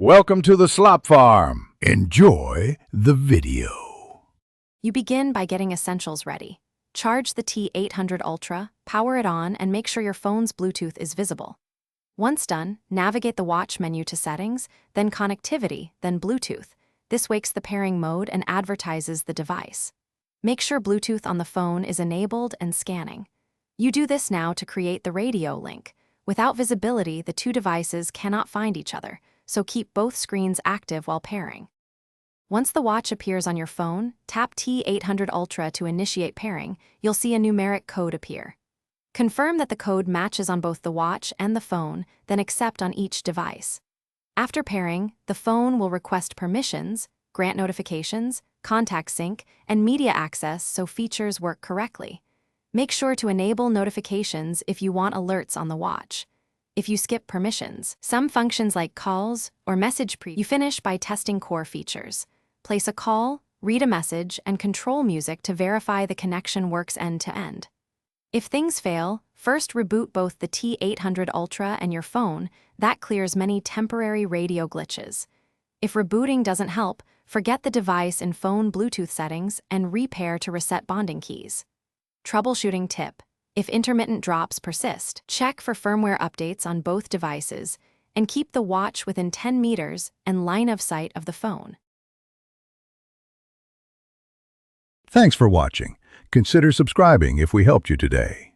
Welcome to the Slop Farm. Enjoy the video. You begin by getting essentials ready. Charge the T800 Ultra, power it on, and make sure your phone's Bluetooth is visible. Once done, navigate the watch menu to Settings, then Connectivity, then Bluetooth. This wakes the pairing mode and advertises the device. Make sure Bluetooth on the phone is enabled and scanning. You do this now to create the radio link. Without visibility, the two devices cannot find each other, so keep both screens active while pairing. Once the watch appears on your phone, tap T800 Ultra to initiate pairing. You'll see a numeric code appear. Confirm that the code matches on both the watch and the phone, then accept on each device. After pairing, the phone will request permissions, grant notifications, contact sync, and media access so features work correctly. Make sure to enable notifications if you want alerts on the watch. If you skip permissions, some functions like calls or message you finish by testing core features. Place a call, read a message, and control music to verify the connection works end-to-end. If things fail, first reboot both the T800 Ultra and your phone. That clears many temporary radio glitches. If rebooting doesn't help, forget the device in phone Bluetooth settings and repair to reset bonding keys. Troubleshooting tip: if intermittent drops persist, check for firmware updates on both devices and keep the watch within 10 meters and line of sight of the phone. Thanks for watching. Consider subscribing if we helped you today.